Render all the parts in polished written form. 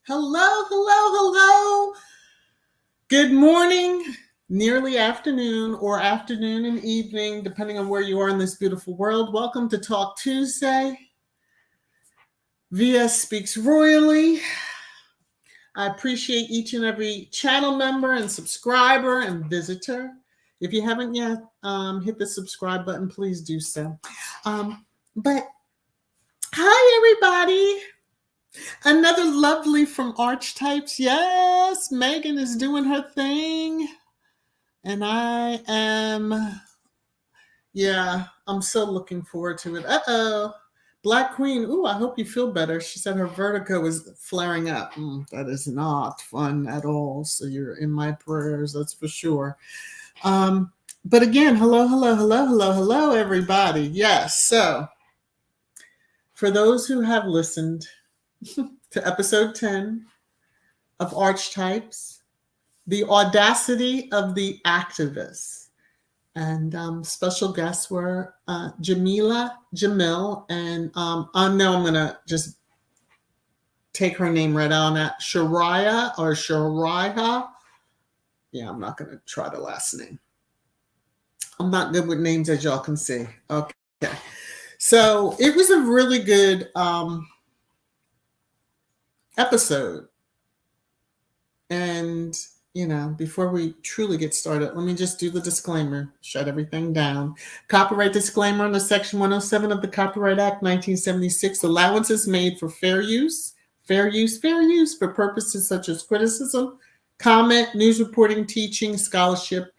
Hello, hello, hello. Good morning, nearly afternoon, or afternoon and evening, depending on where you are in this beautiful world. Welcome to Talk Tuesday. VS Speaks Royally. I appreciate each and every channel member and subscriber and visitor. If you haven't yet hit the subscribe button, please do so. But hi, everybody. Another lovely from Archetypes. Yes, Megan is doing her thing. And I am, I'm so looking forward to it. Uh-oh. Black Queen. Ooh, I hope you feel better. She said her vertigo is flaring up. That is not fun at all. So you're in my prayers, that's for sure. But again, hello, everybody. Yes. So for those who have listened to episode 10 of Archetypes, the audacity of the activists. And special guests were Jamil, and I know I'm going to just take her name right on that, Shariah. Yeah, I'm not going to try the last name. I'm not good with names, as y'all can see. Okay. So it was a really good episode. And, before we truly get started, let me just do the disclaimer, shut everything down. Copyright disclaimer under Section 107 of the Copyright Act 1976. Allowances made for fair use for purposes such as criticism, comment, news reporting, teaching, scholarship,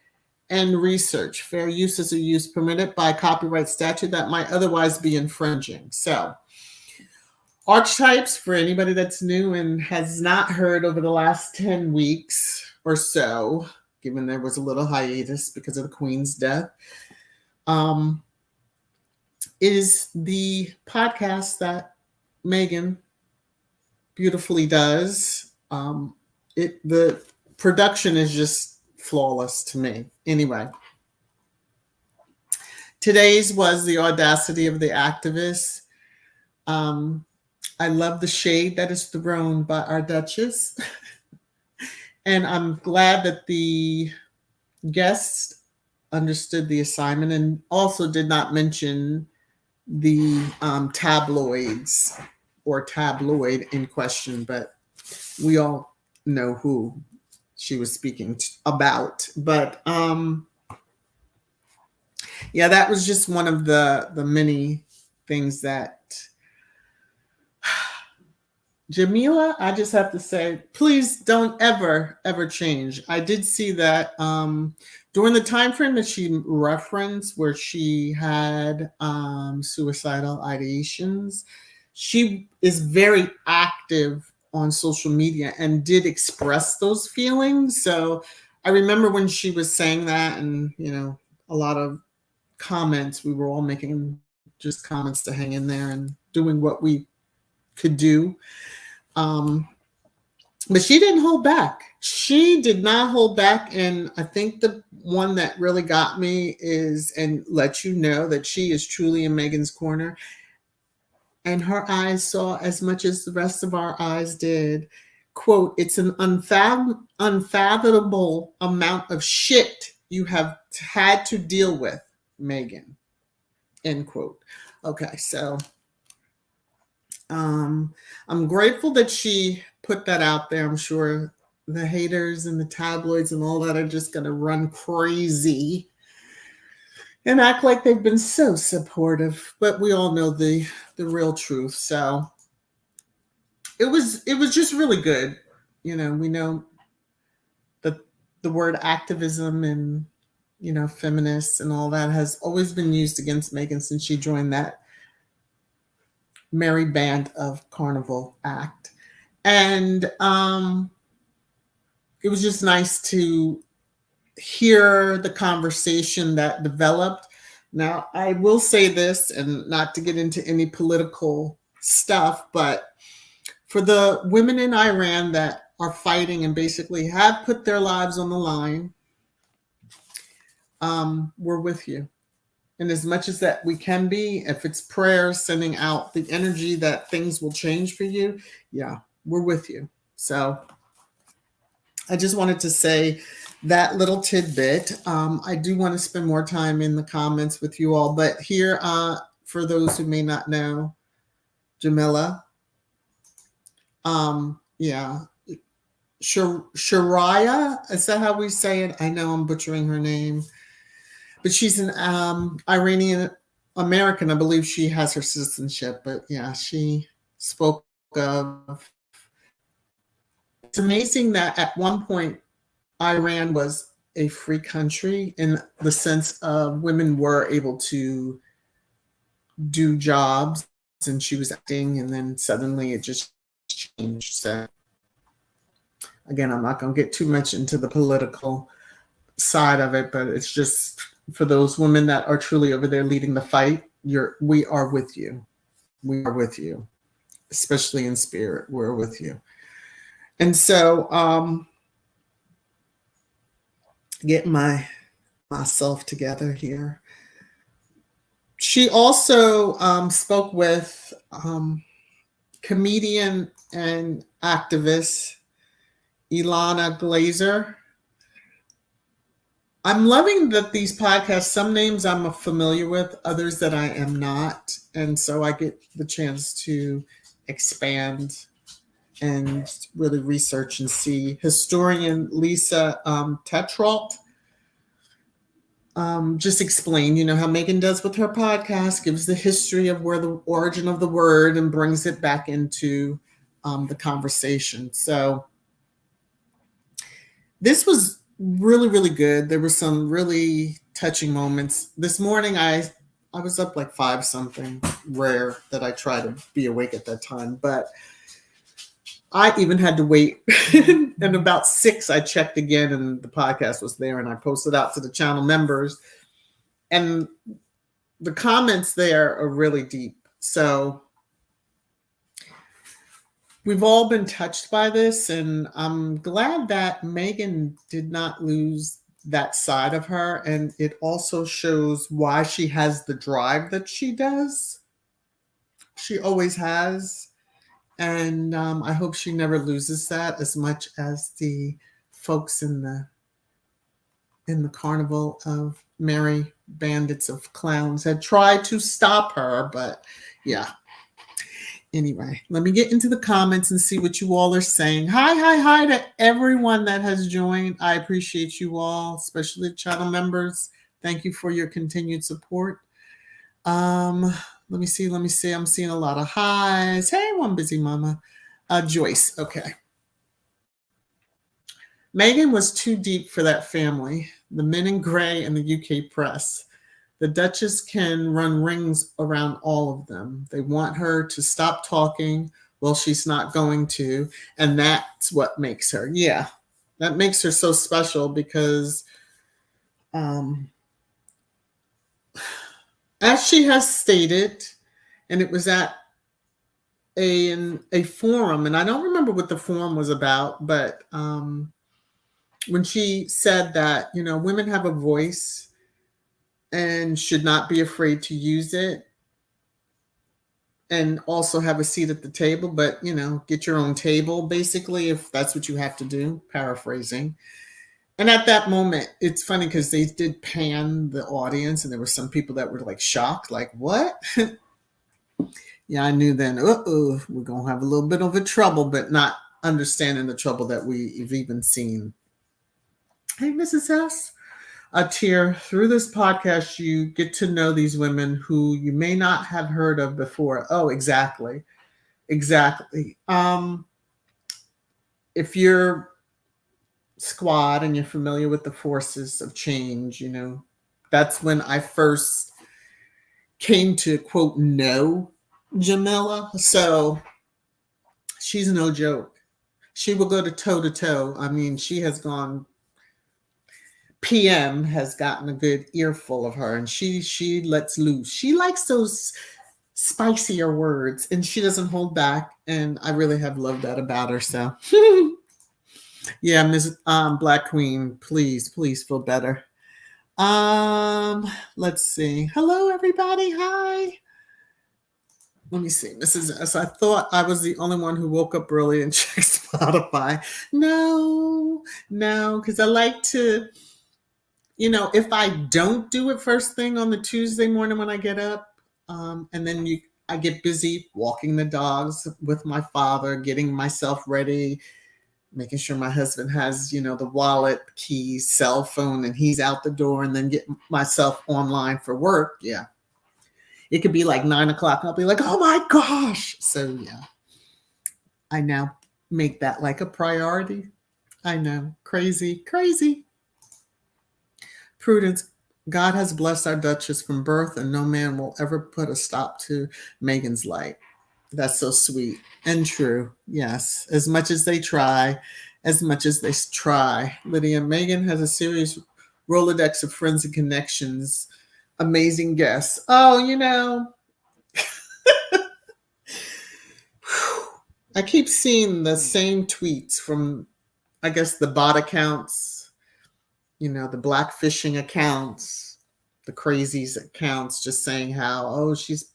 and research. Fair use is a use permitted by copyright statute that might otherwise be infringing. So, Archetypes, for anybody that's new and has not heard over the last 10 weeks or so, given there was a little hiatus because of the Queen's death, is the podcast that Megan beautifully does. The production is just flawless to me. Anyway, today's was the audacity of the activists. I love the shade that is thrown by our Duchess. And I'm glad that the guests understood the assignment and also did not mention the tabloids or tabloid in question, but we all know who she was speaking about. But that was just one of the many things that Jamila, I just have to say, please don't ever change. I did see that during the time frame that she referenced where she had suicidal ideations, she is very active on social media and did express those feelings. So I remember when she was saying that, and a lot of comments, we were all making just comments to hang in there and doing what we could do. But she didn't hold back. She did not hold back. And I think the one that really got me is, and let you know that she is truly in Megan's corner. And her eyes saw as much as the rest of our eyes did. Quote, it's an unfathomable amount of shit you have had to deal with, Megan. End quote. Okay, so I'm grateful that she put that out there. I'm sure the haters and the tabloids and all that are just going to run crazy and act like they've been so supportive, but we all know the real truth. So it was just really good. We know that the word activism and feminists and all that has always been used against Megan since she joined that merry band of Carnival Act. And it was just nice to hear the conversation that developed. Now, I will say this, and not to get into any political stuff, but for the women in Iran that are fighting and basically have put their lives on the line, we're with you. And as much as that we can be, if it's prayer, sending out the energy that things will change for you, yeah, we're with you. So I just wanted to say that little tidbit. I do want to spend more time in the comments with you all, but here, for those who may not know, Jamila, yeah, Shariah, is that how we say it? I know I'm butchering her name, but she's an Iranian American. I believe she has her citizenship, but yeah, she spoke of. It's amazing that at one point Iran was a free country in the sense of women were able to do jobs, and she was acting, and then suddenly it just changed. So again, I'm not going to get too much into the political side of it, but it's just for those women that are truly over there leading the fight, we are with you. We are with you, especially in spirit. We're with you. And so get myself together here. She also spoke with comedian and activist Ilana Glazer. I'm loving that these podcasts, some names I'm familiar with, others that I am not. And so I get the chance to expand and really research and see. Historian Lisa Tetrault just explained, how Megan does with her podcast, gives the history of where the origin of the word and brings it back into the conversation. So this was really, really good. There were some really touching moments. This morning, I was up like 5 something, rare that I try to be awake at that time, but I even had to wait. And about 6, I checked again and the podcast was there, and I posted out to the channel members. And the comments there are really deep. So we've all been touched by this, and I'm glad that Megan did not lose that side of her. And it also shows why she has the drive that she does. She always has. And I hope she never loses that, as much as the folks in the carnival of merry bandits of clowns had tried to stop her. But yeah. Anyway, let me get into the comments and see what you all are saying. Hi to everyone that has joined. I appreciate you all, especially the channel members. Thank you for your continued support. Let me see. I'm seeing a lot of highs. Hey, one busy mama. Joyce. Okay. Megan was too deep for that family. The men in gray and the UK press. The Duchess can run rings around all of them. They want her to stop talking. Well, she's not going to. And that's what makes her. Yeah, that makes her so special because as she has stated, and it was at a forum, and I don't remember what the forum was about, but when she said that, women have a voice and should not be afraid to use it and also have a seat at the table, but get your own table basically if that's what you have to do, paraphrasing. And at that moment, it's funny because they did pan the audience and there were some people that were like shocked, like, what? Yeah, I knew then, we're going to have a little bit of a trouble, but not understanding the trouble that we've even seen. Hey, Mrs. S. Tier, through this podcast, you get to know these women who you may not have heard of before. Oh, exactly. Exactly. If you're squad and you're familiar with the forces of change, that's when I first came to quote know Jamila. So she's no joke. She will go to toe. I mean, she has gone. PM has gotten a good earful of her, and she lets loose. She likes those spicier words, and she doesn't hold back. And I really have loved that about her. So, yeah, Ms. Black Queen, please feel better. Let's see. Hello, everybody. Hi. Let me see. Mrs. S. I thought I was the only one who woke up early and checked Spotify. No, because I like to. If I don't do it first thing on the Tuesday morning when I get up, and then I get busy walking the dogs with my father, getting myself ready, making sure my husband has, the wallet, keys, cell phone, and he's out the door, and then get myself online for work. Yeah. It could be like 9 o'clock. And I'll be like, oh my gosh. So yeah, I now make that like a priority. I know. Crazy. Prudence, God has blessed our Duchess from birth, and no man will ever put a stop to Megan's light. That's so sweet and true. Yes, as much as they try. Lydia, Megan has a serious Rolodex of friends and connections. Amazing guests. Oh, I keep seeing the same tweets from, I guess, the bot accounts, the black fishing accounts, the crazies accounts, just saying how, she's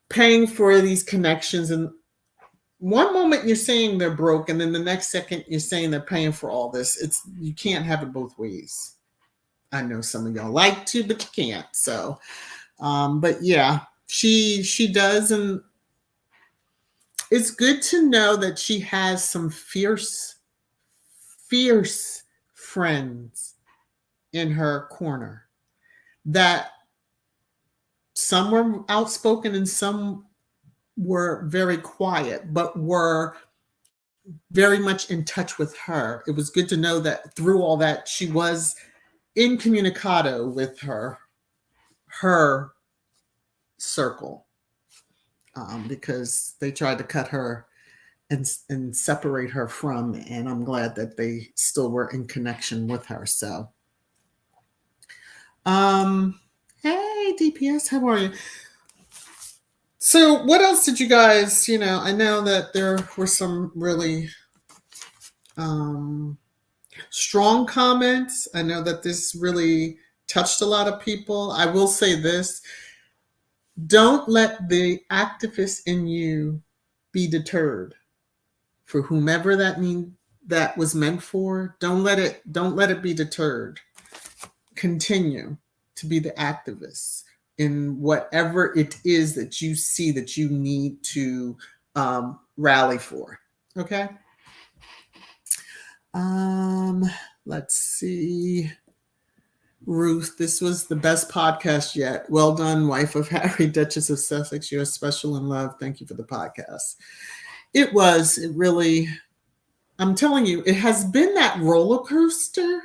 paying for these connections. And one moment you're saying they're broke, and then the next second you're saying they're paying for all this. You can't have it both ways. I know some of y'all like to, but you can't. So, but yeah, she does. And it's good to know that she has some fierce friends in her corner, that some were outspoken and some were very quiet, but were very much in touch with her. It was good to know that through all that, she was incommunicado with her circle, because they tried to cut her and separate her from, and I'm glad that they still were in connection with her. So, hey DPS, how are you? So what else did you guys, I know that there were some really strong comments. I know that this really touched a lot of people. I will say this: don't let the activist in you be deterred. For whomever that was meant for, don't let it be deterred. Continue to be the activist in whatever it is that you see that you need to rally for. Okay. Let's see. Ruth, this was the best podcast yet. Well done, wife of Harry, Duchess of Sussex. You're special in love. Thank you for the podcast. It really, I'm telling you, it has been that roller coaster,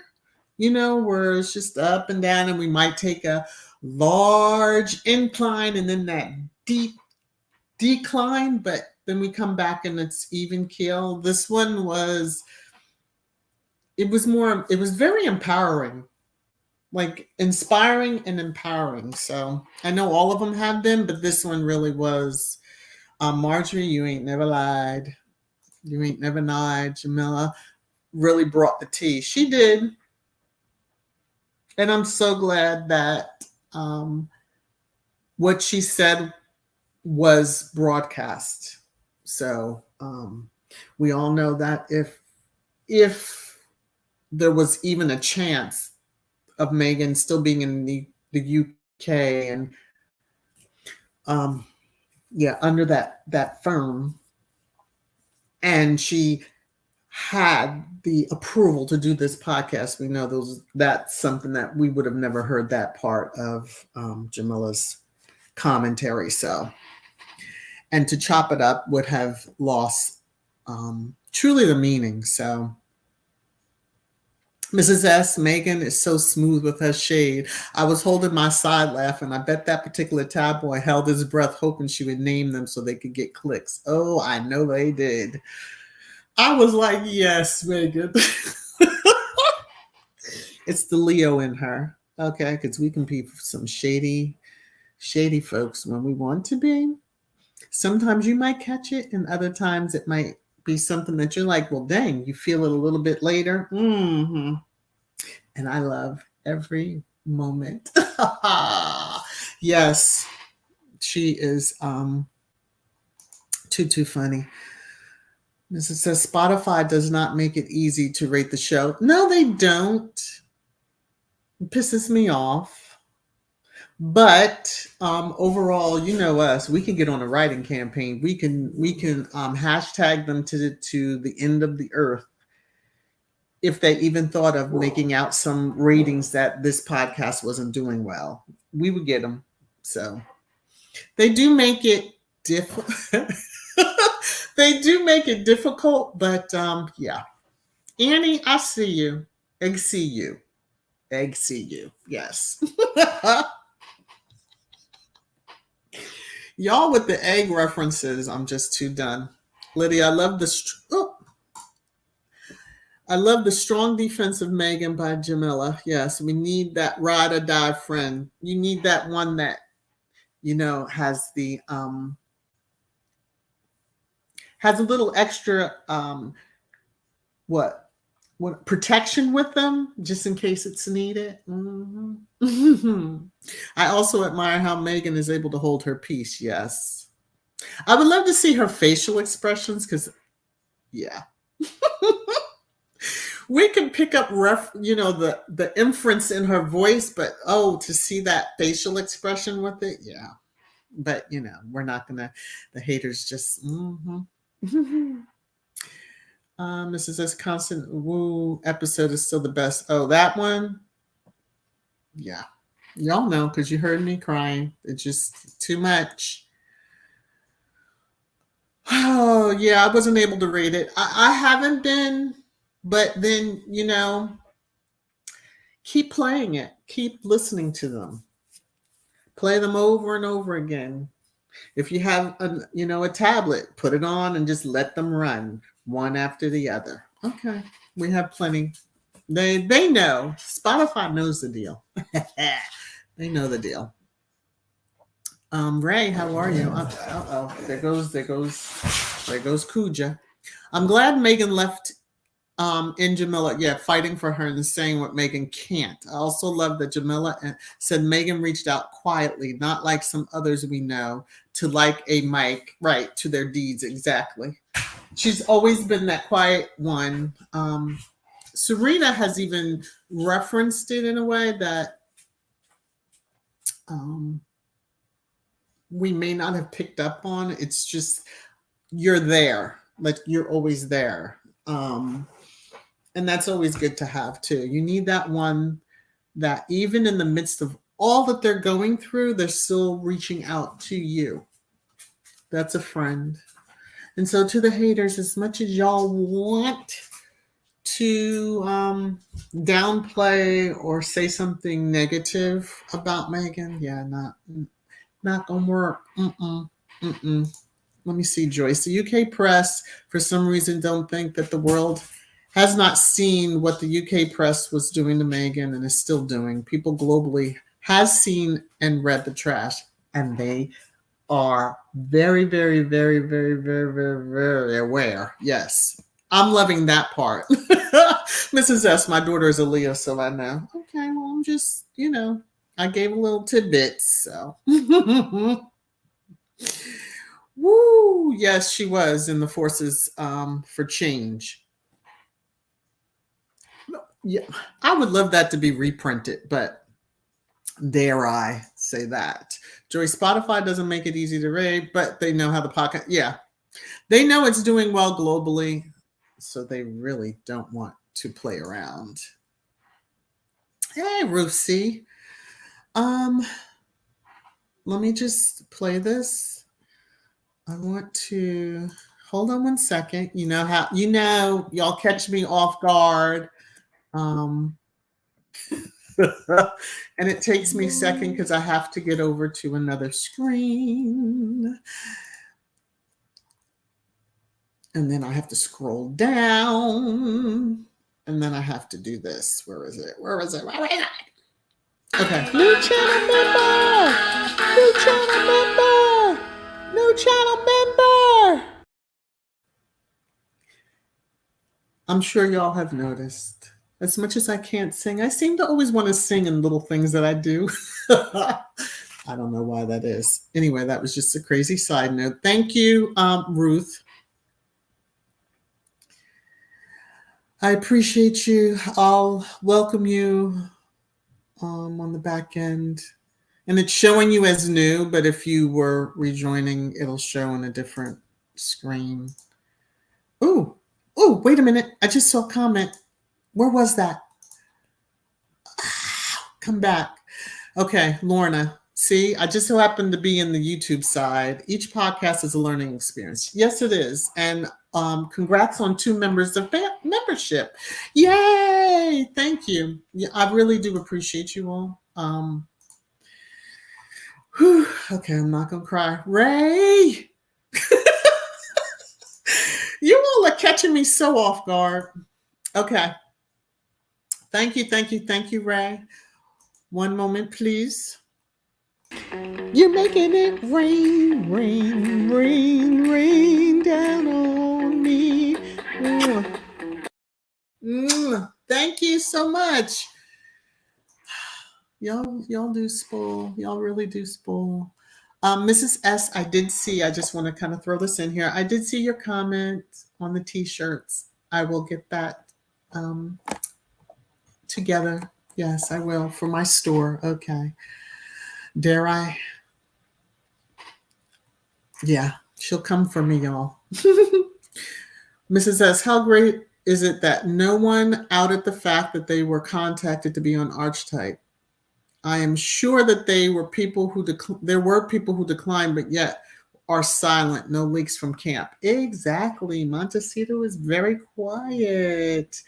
where it's just up and down, and we might take a large incline and then that deep decline, but then we come back and it's even keel. This one was very empowering. like inspiring and empowering. So I know all of them have been, but this one really was. Marjorie, you ain't never lied. You ain't never lied. Jamila really brought the tea. She did. And I'm so glad that what she said was broadcast. So we all know that if there was even a chance of Megan still being in the UK and yeah, under that firm, and she had the approval to do this podcast, we know that's something that we would have never heard that part of Jamila's commentary. So, and to chop it up would have lost truly the meaning. So, Mrs. S, Megan is so smooth with her shade. I was holding my side laughing. I bet that particular tabloid held his breath hoping she would name them so they could get clicks. Oh, I know they did. I was like, yes, Megan. It's the Leo in her. Okay, because we can be some shady folks when we want to be. Sometimes you might catch it, and other times it might be something that you're like, well, dang, you feel it a little bit later. Mm-hmm. And I love every moment. Yes, she is too funny. Mrs. says Spotify does not make it easy to rate the show. No, they don't. It pisses me off. But overall, you know us. We can get on a writing campaign. We can hashtag them to the end of the earth if they even thought of making out some ratings that this podcast wasn't doing well. We would get them. So they do make it difficult. They do make it difficult, but yeah. Annie, I see you. Egg see you. Egg see you. Yes. Y'all with the egg references, I'm just too done. Lydia, I love the strong defense of Megan by Jamila. Yes, we need that ride or die friend. You need that one that, has the has a little extra what protection with them just in case it's needed. Mm-hmm. I also admire how Megan is able to hold her peace. Yes, I would love to see her facial expressions because, yeah. We can pick up the inference in her voice, but to see that facial expression with it, yeah. But we're not gonna. The haters just. Mm-hmm. Mrs. S constant woo episode is still the best. Oh, that one, yeah. Y'all know because you heard me crying. It's just too much. Oh yeah, I wasn't able to rate it. I haven't been. But then, keep playing it. Keep listening to them. Play them over and over again. If you have a tablet, put it on and just let them run one after the other. Okay. We have plenty. They know. Spotify knows the deal. They know the deal. Ray, how are you? There goes Kuja. I'm glad Megan left in Jamila, fighting for her and saying what Megan can't. I also love that Jamila said Megan reached out quietly, not like some others we know, to like a mic, right, to their deeds, exactly. She's always been that quiet one. Serena has even referenced it in a way that we may not have picked up on. It's just, you're there. Like, you're always there. And that's always good to have too. You need that one that even in the midst of all that they're going through, they're still reaching out to you. That's a friend. And so to the haters, as much as y'all want to downplay or say something negative about Megan, not gonna work. Let me see, Joyce. The UK press, for some reason, don't think that the world has not seen what the UK press was doing to Meghan and is still doing. People globally has seen and read the trash, and they are very, very, very, very, very, very, very aware. Yes. I'm loving that part. Mrs. S, my daughter is a Leo, so I know. Okay, well, I'm just, I gave a little tidbits, so. Woo! Yes, she was in the forces for change. Yeah, I would love that to be reprinted, but dare I say that? Joy, Spotify doesn't make it easy to rate, but they know how the podcast. Yeah, they know it's doing well globally, so they really don't want to play around. Hey, Ruth C. Let me just play this. I want to hold on one second. You know how y'all catch me off guard. And it takes me a second because I have to get over to another screen. And then I have to scroll down. And then I have to do this. Where is it? Where is it? Where is it? Okay. New channel member! New channel member! New channel member! I'm sure y'all have noticed. As much as I can't sing, I seem to always want to sing in little things that I do. I don't know why that is. Anyway, that was just a crazy side note. Thank you, Ruth. I appreciate you. I'll welcome you on the back end. And it's showing you as new, but if you were rejoining, it'll show on a different screen. Ooh, wait a minute. I just saw a comment. Where was that? Come back. Okay, Lorna. See, I just so happen to be in the YouTube side. Each podcast is a learning experience. Yes, it is. And congrats on 2 members of membership. Yay! Thank you. Yeah, I really do appreciate you all. Okay, I'm not going to cry. Ray! You all are catching me so off guard. Okay. Thank you, Ray. One moment, please. You're making it rain, rain, rain, rain down on me. Thank you so much. Y'all do spoil. Y'all really do spoil. Mrs. S, I did see. I just want to kind of throw this in here. I did see your comment on the T-shirts. I will get that together. Yes, I will for my store. Okay. Dare I? Yeah, she'll come for me, y'all. Mrs. S, how great is it that no one outed the fact that they were contacted to be on Archetype? I am sure that there were people who declined, but yet are silent. No leaks from camp. Exactly. Montecito is very quiet.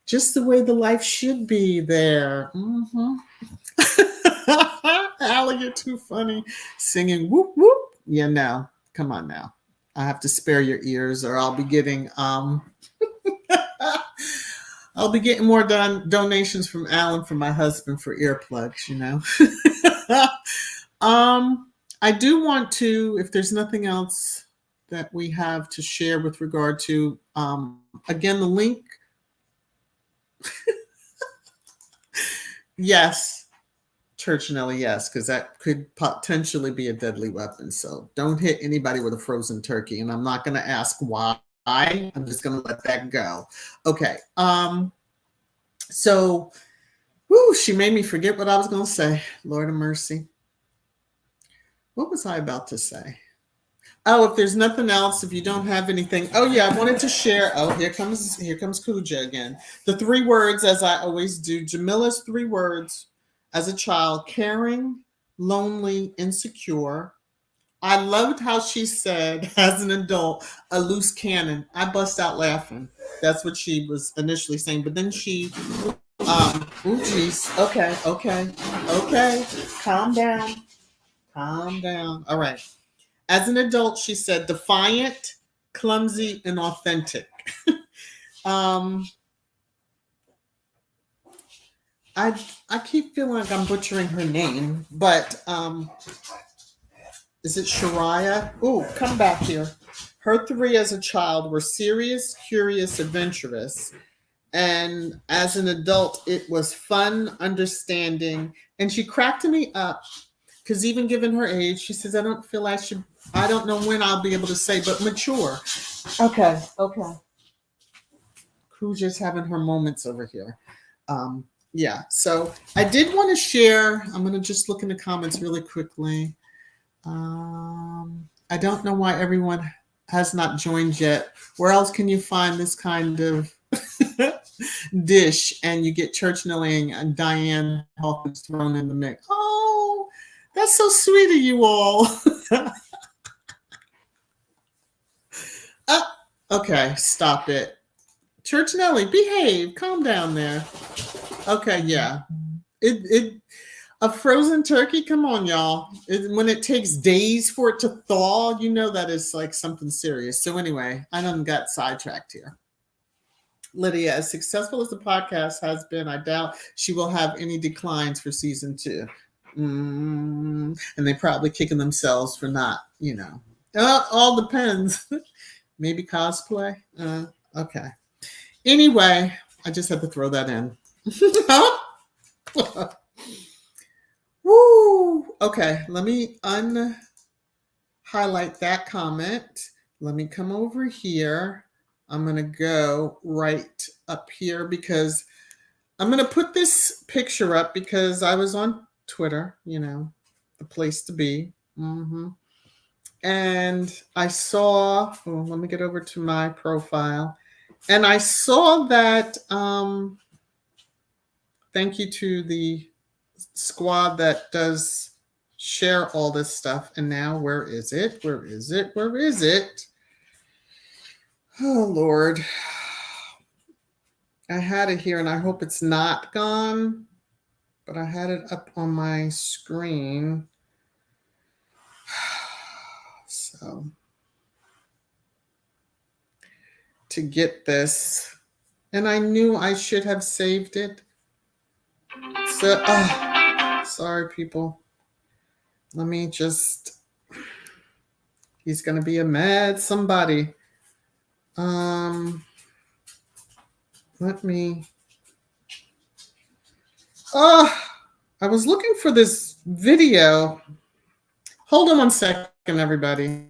Just the way the life should be there. Mm-hmm. Allie, you're too funny. Singing whoop whoop. Yeah, no. Come on now. I have to spare your ears or I'll be getting I'll be getting more donations from Alan from my husband for earplugs, I do want to, if there's nothing else that we have to share with regard to, again, the link. Yes, Church Nelly, yes, because that could potentially be a deadly weapon. So don't hit anybody with a frozen turkey. And I'm not going to ask why. I'm just going to let that go. Okay. So, she made me forget what I was going to say. Lord of mercy. What was I about to say? Oh, if there's nothing else, if you don't have anything. Oh, yeah, I wanted to share. Oh, here comes Kuja again. The 3 words, as I always do. Jamila's 3 words as a child: caring, lonely, insecure. I loved how she said, as an adult, a loose cannon. I bust out laughing. That's what she was initially saying. But then she, geez. Okay. Calm down. All right. As an adult, she said, defiant, clumsy, and authentic. I keep feeling like I'm butchering her name, but is it Shariah? Oh, come back here. Her three as a child were serious, curious, adventurous. And as an adult, it was fun, understanding. And she cracked me up because even given her age, she says, I don't know when I'll be able to say, but mature. Okay. Who's just having her moments over here. Yeah, so I did want to share. I'm going to just look in the comments really quickly. I don't know why everyone has not joined yet. Where else can you find this kind of dish and you get Church Nelly and Diane Hawkins thrown in the mix? Oh, that's so sweet of you all. Okay, stop it. Church Nelly, behave. Calm down there. Okay, yeah. A frozen turkey, come on, y'all. When it takes days for it to thaw, you know that is like something serious. So anyway, I done got sidetracked here. Lydia, as successful as the podcast has been, I doubt she will have any declines for season 2. And they probably kicking themselves for not, all depends. Maybe cosplay. Okay. Anyway, I just had to throw that in. Woo! Okay, let me highlight that comment. Let me come over here. I'm going to go right up here because I'm going to put this picture up because I was on Twitter, the place to be. And I saw, let me get over to my profile. And I saw that, thank you to the squad that does share all this stuff. And now where is it? Oh, Lord. I had it here and I hope it's not gone, but I had it up on my screen. So to get this, and I knew I should have saved it. So, sorry, people. Let me just, he's going to be a mad somebody. Let me, I was looking for this video. Hold on one second, everybody.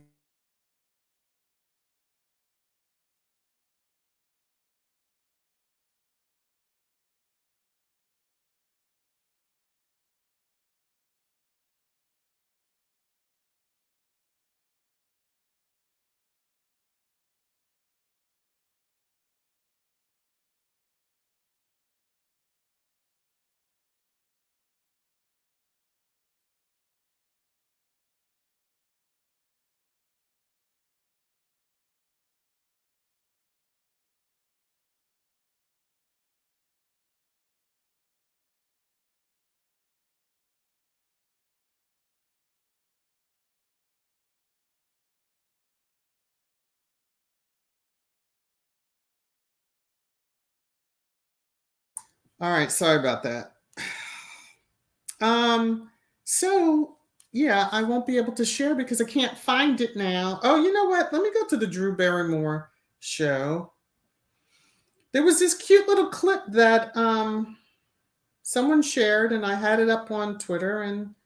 All right, sorry about that. So yeah, I won't be able to share because I can't find it now. Oh, you know what? Let me go to the Drew Barrymore show. There was this cute little clip that someone shared, and I had it up on Twitter, and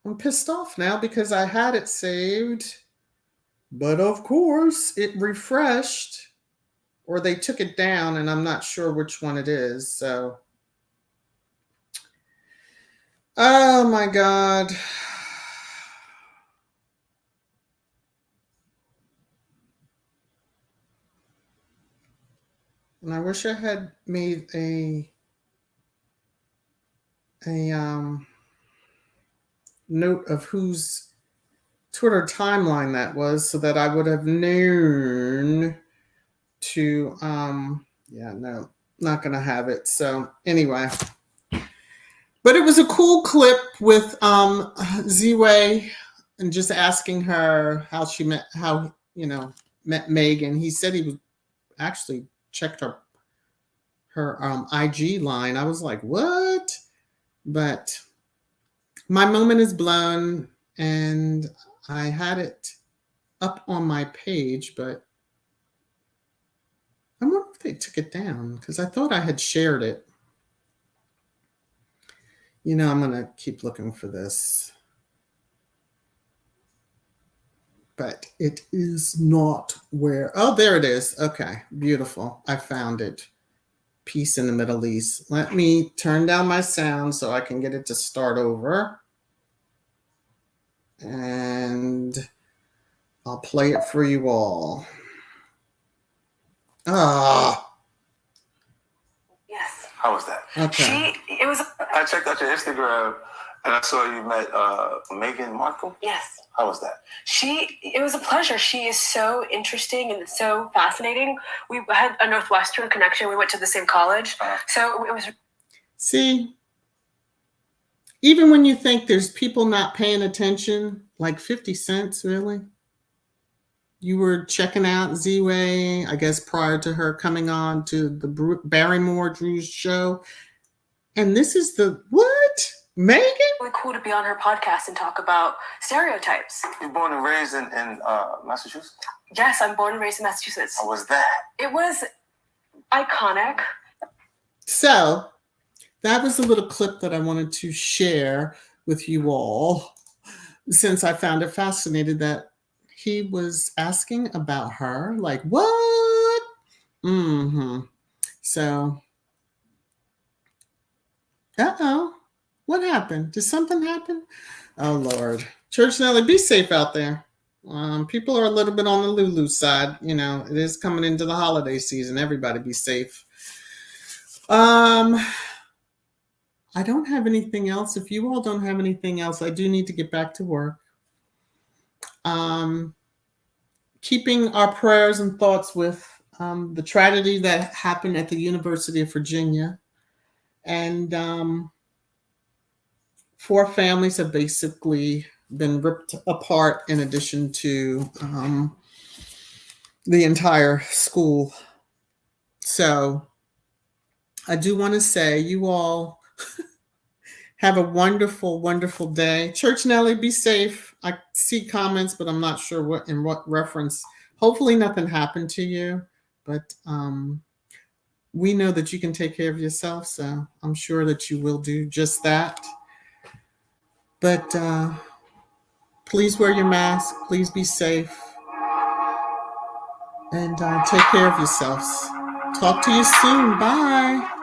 I'm pissed off now because I had it saved, but of course it refreshed, or they took it down, and I'm not sure which one it is. So, oh my God. And I wish I had made a note of whose Twitter timeline that was so that I would have known to, yeah, no, not going to have it. So anyway, but it was a cool clip with Z-Way and just asking her how she met, how, met Megan. He said he was actually checked her IG line. I was like, what? But my moment is blown, and I had it up on my page, but I wonder if they took it down because I thought I had shared it. You know, I'm going to keep looking for this. But it is not where. Oh, there it is. Okay, beautiful. I found it. Peace in the Middle East. Let me turn down my sound so I can get it to start over. And I'll play it for you all. Ah. Yes. How was that? Okay. I checked out your Instagram and I saw you met Meghan Markle. Yes. How was that? It was a pleasure. She is so interesting and so fascinating. We had a Northwestern connection. We went to the same college. So it was. See, even when you think there's people not paying attention, like 50 Cent, really? You were checking out Z-Way, I guess, prior to her coming on to the Barrymore Drew's show. And this is the, what? Megan? Really cool to be on her podcast and talk about stereotypes. You're born and raised in Massachusetts? Yes, I'm born and raised in Massachusetts. How was that? It was iconic. So that was a little clip that I wanted to share with you all, since I found it fascinating that he was asking about her. Like, what? So, what happened? Did something happen? Oh, Lord. Church Nelly, be safe out there. People are a little bit on the Lulu side. You know, it is coming into the holiday season. Everybody be safe. I don't have anything else. If you all don't have anything else, I do need to get back to work. Keeping our prayers and thoughts with the tragedy that happened at the University of Virginia. And 4 families have basically been ripped apart, in addition to the entire school. So I do want to say you all have a wonderful, wonderful day. Church Nelly, be safe. I see comments, but I'm not sure what reference. Hopefully nothing happened to you, but we know that you can take care of yourself, so I'm sure that you will do just that. But please wear your mask. Please be safe. And take care of yourselves. Talk to you soon. Bye.